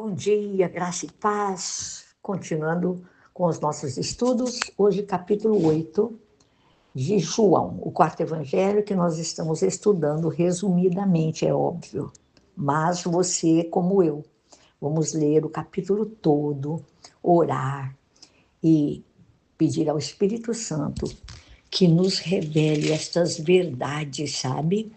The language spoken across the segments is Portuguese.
Bom dia, graça e paz. Continuando com os nossos estudos, hoje capítulo 8 de João, o quarto evangelho que nós estamos estudando resumidamente, é óbvio. Mas você, como eu, vamos ler o capítulo todo, orar e pedir ao Espírito Santo que nos revele estas verdades, sabe?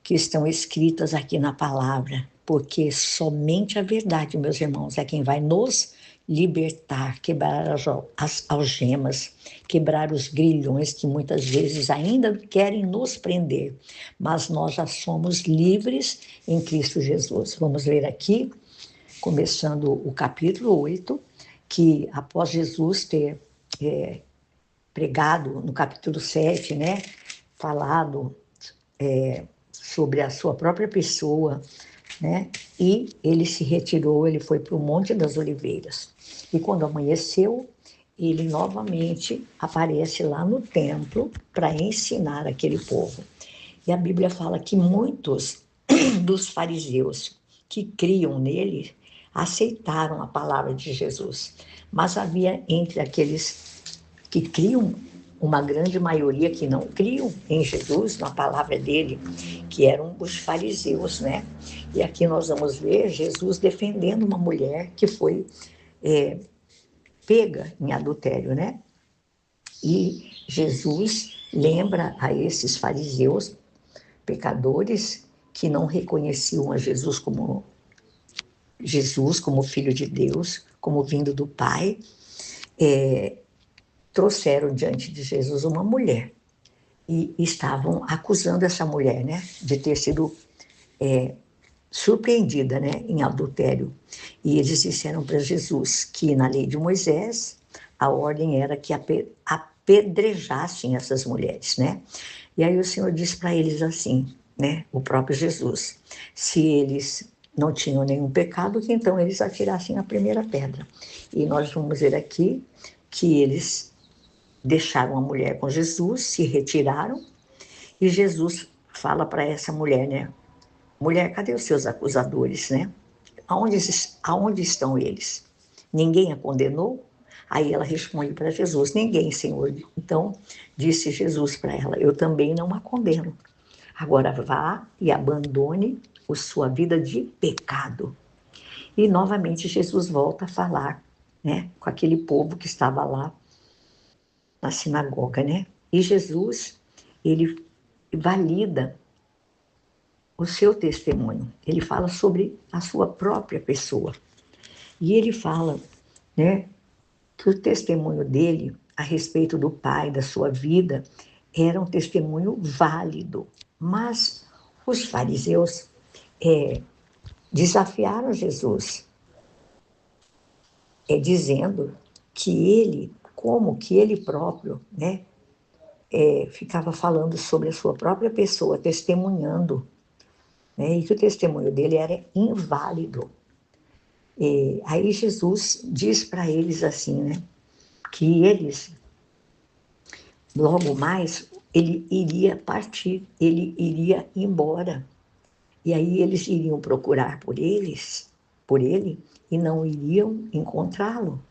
Que estão escritas aqui na palavra, porque somente a verdade, meus irmãos, é quem vai nos libertar, quebrar as algemas, quebrar os grilhões que muitas vezes ainda querem nos prender, mas nós já somos livres em Cristo Jesus. Vamos ler aqui, começando o capítulo 8, que após Jesus ter pregado no capítulo 7, né, falado sobre a sua própria pessoa, né, e ele se retirou, ele foi para o Monte das Oliveiras. E quando amanheceu, ele novamente aparece lá no templo para ensinar aquele povo. E a Bíblia fala que muitos dos fariseus que criam nele aceitaram a palavra de Jesus, mas havia entre aqueles que criam uma grande maioria que não criam em Jesus, na palavra dele, que eram os fariseus, né? E aqui nós vamos ver Jesus defendendo uma mulher que foi pega em adultério, né? E Jesus lembra a esses fariseus, pecadores, que não reconheciam a Jesus como Filho de Deus, como vindo do Pai, trouxeram diante de Jesus uma mulher e estavam acusando essa mulher, né, de ter sido surpreendida, né, em adultério. E eles disseram para Jesus que na lei de Moisés a ordem era que apedrejassem essas mulheres, né? E aí o Senhor disse para eles assim, né, o próprio Jesus, se eles não tinham nenhum pecado, que então eles atirassem a primeira pedra. E nós vamos ver aqui que eles deixaram a mulher com Jesus, se retiraram, e Jesus fala para essa mulher, né? Mulher, cadê os seus acusadores, né? Aonde estão eles? Ninguém a condenou? Aí ela responde para Jesus, ninguém, Senhor. Então disse Jesus para ela, eu também não a condeno. Agora vá e abandone a sua vida de pecado. E novamente Jesus volta a falar, né, com aquele povo que estava lá na sinagoga, né? E Jesus, ele valida o seu testemunho. Ele fala sobre a sua própria pessoa. E ele fala, né, que o testemunho dele a respeito do Pai, da sua vida, era um testemunho válido. Mas os fariseus desafiaram Jesus, dizendo que ele, como que ele próprio, né, ficava falando sobre a sua própria pessoa, testemunhando, né, e que o testemunho dele era inválido. Aí Jesus diz para eles assim, né, que eles, logo mais, ele iria partir, ele iria embora. E aí eles iriam procurar por ele, e não iriam encontrá-lo.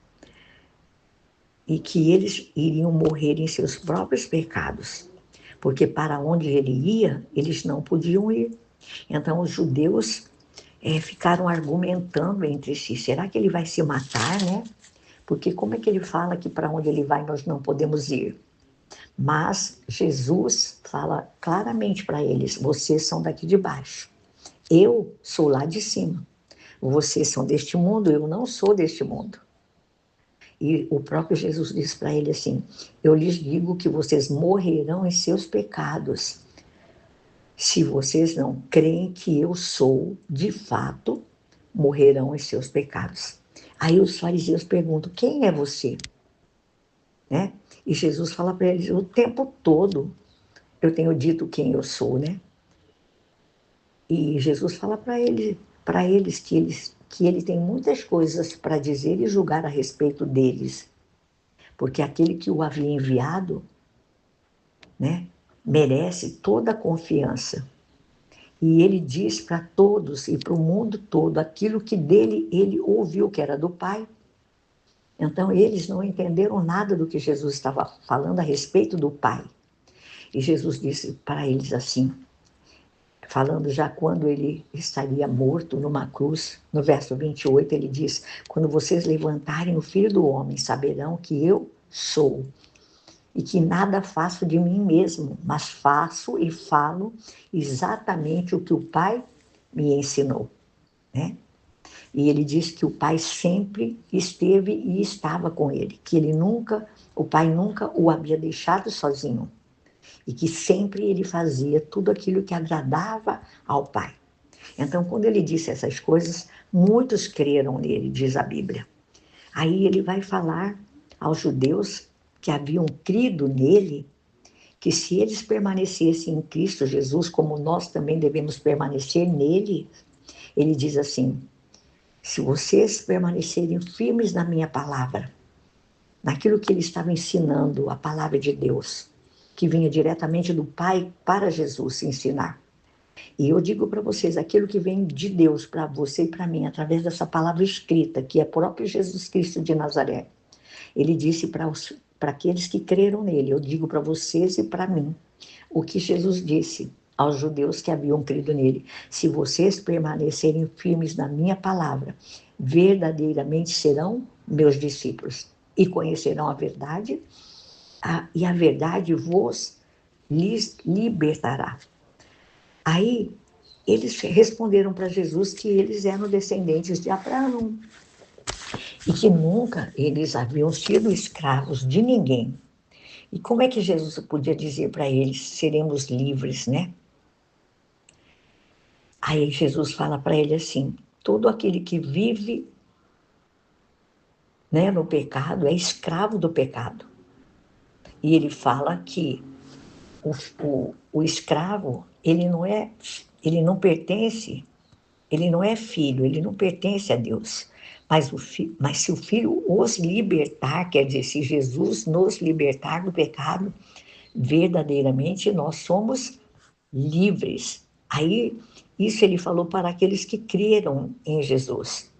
E que eles iriam morrer em seus próprios pecados, porque para onde ele ia, eles não podiam ir. Então os judeus ficaram argumentando entre si, será que ele vai se matar, né? Porque como é que ele fala que para onde ele vai nós não podemos ir? Mas Jesus fala claramente para eles, vocês são daqui de baixo, eu sou lá de cima. Vocês são deste mundo, eu não sou deste mundo. E o próprio Jesus diz para ele assim, eu lhes digo que vocês morrerão em seus pecados, se vocês não creem que eu sou, de fato, morrerão em seus pecados. Aí os fariseus perguntam, quem é você? Né? E Jesus fala para eles, o tempo todo eu tenho dito quem eu sou, né? E Jesus fala para eles que ele tem muitas coisas para dizer e julgar a respeito deles, porque aquele que o havia enviado, né, merece toda a confiança. E ele diz para todos e para o mundo todo aquilo que dele ele ouviu, que era do Pai. Então, eles não entenderam nada do que Jesus estava falando a respeito do Pai. E Jesus disse para eles assim, falando já quando ele estaria morto numa cruz, no verso 28, ele diz: quando vocês levantarem o Filho do Homem, saberão que eu sou, e que nada faço de mim mesmo, mas faço e falo exatamente o que o Pai me ensinou, né? E ele diz que o Pai sempre esteve e estava com ele, que o Pai nunca o havia deixado sozinho, e que sempre ele fazia tudo aquilo que agradava ao Pai. Então, quando ele disse essas coisas, muitos creram nele, diz a Bíblia. Aí ele vai falar aos judeus que haviam crido nele, que se eles permanecessem em Cristo Jesus, como nós também devemos permanecer nele, ele diz assim: se vocês permanecerem firmes na minha palavra, naquilo que ele estava ensinando, a palavra de Deus, que vinha diretamente do Pai para Jesus ensinar. E eu digo para vocês, aquilo que vem de Deus para você e para mim, através dessa palavra escrita, que é próprio Jesus Cristo de Nazaré, ele disse para aqueles que creram nele, eu digo para vocês e para mim, o que Jesus disse aos judeus que haviam crido nele: se vocês permanecerem firmes na minha palavra, verdadeiramente serão meus discípulos e conhecerão a verdade, e a verdade lhes libertará. Aí eles responderam para Jesus que eles eram descendentes de Abraão e que nunca eles haviam sido escravos de ninguém. E como é que Jesus podia dizer para eles: seremos livres, né? Aí Jesus fala para ele assim: todo aquele que vive, né, no pecado é escravo do pecado. E ele fala que o escravo, ele não pertence, ele não é filho, ele não pertence a Deus. Mas se o Filho os libertar, quer dizer, se Jesus nos libertar do pecado, verdadeiramente nós somos livres. Aí, isso ele falou para aqueles que creram em Jesus.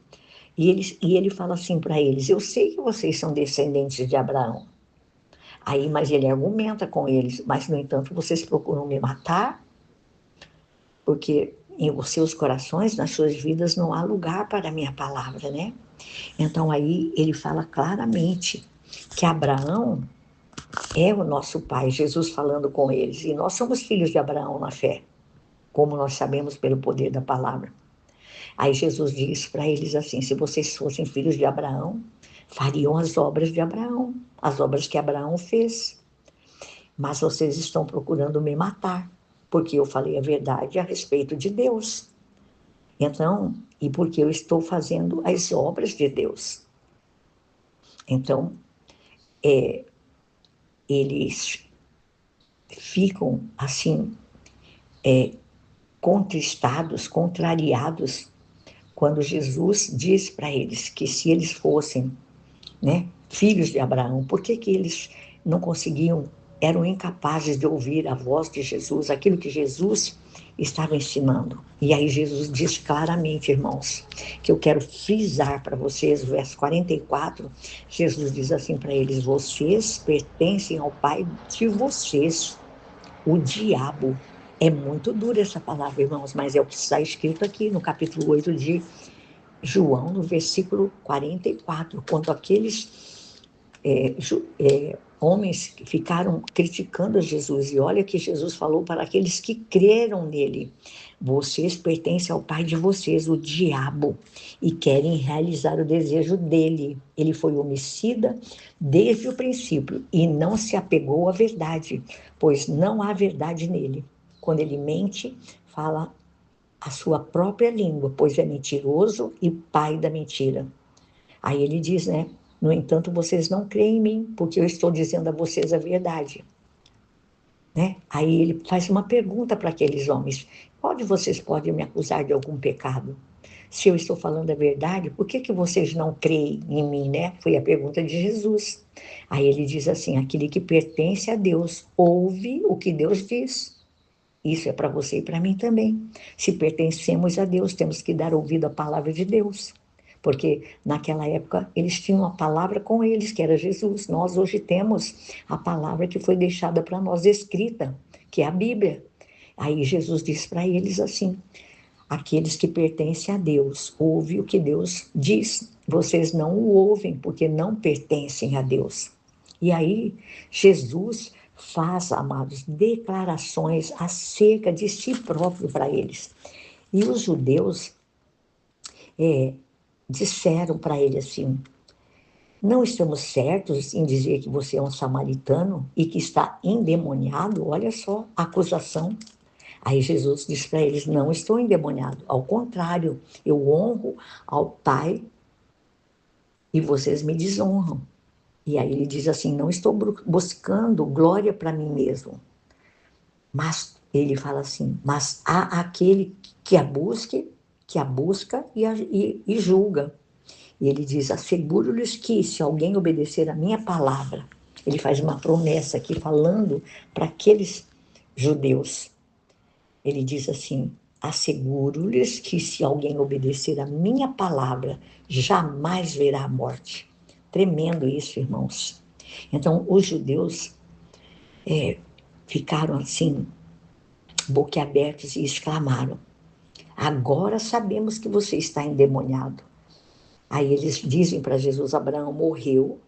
E ele fala assim para eles: eu sei que vocês são descendentes de Abraão. Aí, mas ele argumenta com eles: mas, no entanto, vocês procuram me matar, porque em os seus corações, nas suas vidas, não há lugar para a minha palavra, né? Então, aí ele fala claramente que Abraão é o nosso pai, Jesus falando com eles, e nós somos filhos de Abraão na fé, como nós sabemos pelo poder da palavra. Aí Jesus diz para eles assim: se vocês fossem filhos de Abraão, fariam as obras de Abraão, as obras que Abraão fez. Mas vocês estão procurando me matar, porque eu falei a verdade a respeito de Deus. Então, e porque eu estou fazendo as obras de Deus. Então, eles ficam assim, contristados, contrariados, quando Jesus diz para eles que se eles fossem, né, filhos de Abraão, por que eles não conseguiam, eram incapazes de ouvir a voz de Jesus, aquilo que Jesus estava ensinando? E aí Jesus diz claramente, irmãos, que eu quero frisar para vocês, o verso 44, Jesus diz assim para eles: vocês pertencem ao pai de vocês, o diabo. É muito dura essa palavra, irmãos, mas é o que está escrito aqui no capítulo 8 de João, no versículo 44, quando aqueles homens que ficaram criticando Jesus, e olha que Jesus falou para aqueles que creram nele: vocês pertencem ao pai de vocês, o diabo, e querem realizar o desejo dele. Ele foi homicida desde o princípio e não se apegou à verdade, pois não há verdade nele. Quando ele mente, fala a sua própria língua, pois é mentiroso e pai da mentira. Aí ele diz, né? No entanto, vocês não creem em mim, porque eu estou dizendo a vocês a verdade. Né? Aí ele faz uma pergunta para aqueles homens: qual de vocês pode me acusar de algum pecado? Se eu estou falando a verdade, por que vocês não creem em mim, né? Foi a pergunta de Jesus. Aí ele diz assim: aquele que pertence a Deus ouve o que Deus diz Isso é para você e para mim também. Se pertencemos a Deus, temos que dar ouvido à palavra de Deus. Porque naquela época eles tinham a palavra com eles, que era Jesus. Nós hoje temos a palavra que foi deixada para nós escrita, que é a Bíblia. Aí Jesus diz para eles assim: aqueles que pertencem a Deus, ouve o que Deus diz. Vocês não o ouvem porque não pertencem a Deus. E aí Jesus faz, amados, declarações acerca de si próprio para eles. E os judeus disseram para ele assim: não estamos certos em dizer que você é um samaritano e que está endemoniado? Olha só a acusação. Aí Jesus diz para eles: não estou endemoniado, ao contrário, eu honro ao Pai e vocês me desonram. E aí ele diz assim: não estou buscando glória para mim mesmo. Mas ele fala assim: mas há aquele que a busca e julga. E ele diz: asseguro-lhes que se alguém obedecer a minha palavra, ele faz uma promessa aqui falando para aqueles judeus. Ele diz assim: asseguro-lhes que se alguém obedecer a minha palavra, jamais verá a morte. Tremendo isso, irmãos. Então, os judeus ficaram assim, boquiabertos e exclamaram: agora sabemos que você está endemoniado. Aí eles dizem para Jesus: Abraão morreu,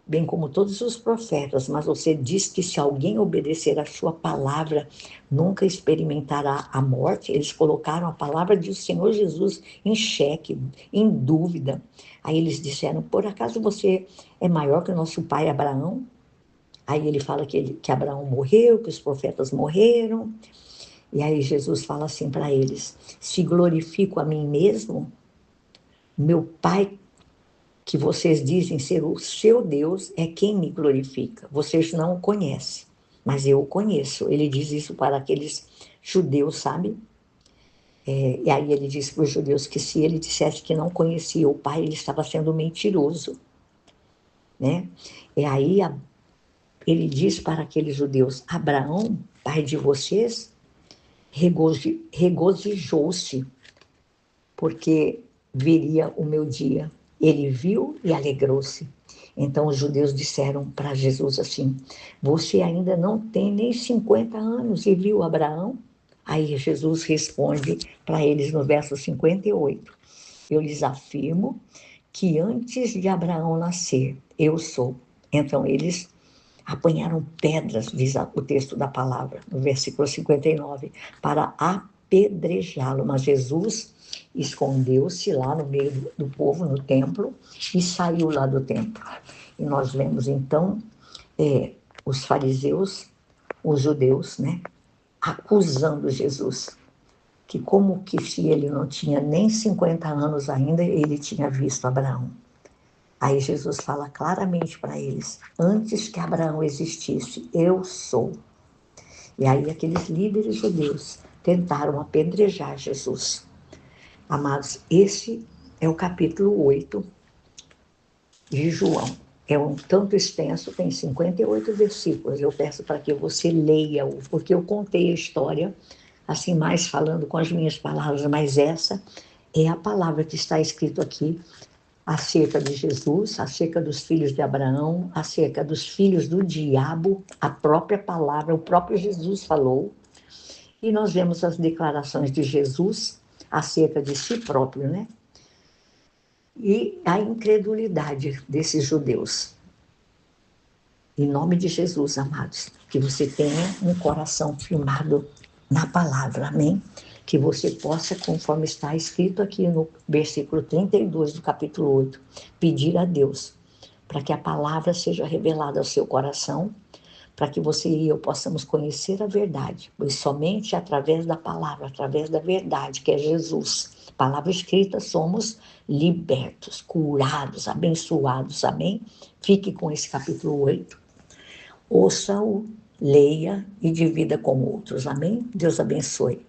bem como todos os profetas, mas você diz que se alguém obedecer a sua palavra, nunca experimentará a morte. Eles colocaram a palavra do Senhor Jesus em xeque, em dúvida. Aí eles disseram: por acaso você é maior que o nosso pai Abraão? Aí ele fala que Abraão morreu, que os profetas morreram. E aí Jesus fala assim para eles: se glorifico a mim mesmo, meu pai, que vocês dizem ser o seu Deus, é quem me glorifica. Vocês não o conhecem, mas eu o conheço. Ele diz isso para aqueles judeus, sabe? E aí ele disse para os judeus que se ele dissesse que não conhecia o Pai, ele estava sendo mentiroso, né? E aí ele diz para aqueles judeus: Abraão, pai de vocês, regozijou-se porque viria o meu dia. Ele viu e alegrou-se. Então os judeus disseram para Jesus assim: você ainda não tem nem 50 anos e viu Abraão? Aí Jesus responde para eles no verso 58: eu lhes afirmo que antes de Abraão nascer, eu sou. Então eles apanharam pedras, diz o texto da palavra, no versículo 59, para apedrejá-lo. Mas Jesus escondeu-se lá no meio do povo, no templo, e saiu lá do templo. E nós vemos então os fariseus, os judeus, né, acusando Jesus, que como que se ele não tinha nem 50 anos ainda, ele tinha visto Abraão. Aí Jesus fala claramente para eles: antes que Abraão existisse, eu sou. E aí aqueles líderes judeus tentaram apedrejar Jesus. Amados, esse é o capítulo 8 de João. É um tanto extenso, tem 58 versículos. Eu peço para que você leia-o, porque eu contei a história, assim, mais falando com as minhas palavras, mas essa é a palavra que está escrito aqui acerca de Jesus, acerca dos filhos de Abraão, acerca dos filhos do diabo. A própria palavra, o próprio Jesus falou. E nós vemos as declarações de Jesus acerca de si próprio, né? E a incredulidade desses judeus. Em nome de Jesus, amados, que você tenha um coração firmado na palavra, amém? Que você possa, conforme está escrito aqui no versículo 32 do capítulo 8, pedir a Deus para que a palavra seja revelada ao seu coração, para que você e eu possamos conhecer a verdade, pois somente através da palavra, através da verdade, que é Jesus, palavra escrita, somos libertos, curados, abençoados, amém? Fique com esse capítulo 8, ouça-o, leia e divida com outros, amém? Deus abençoe.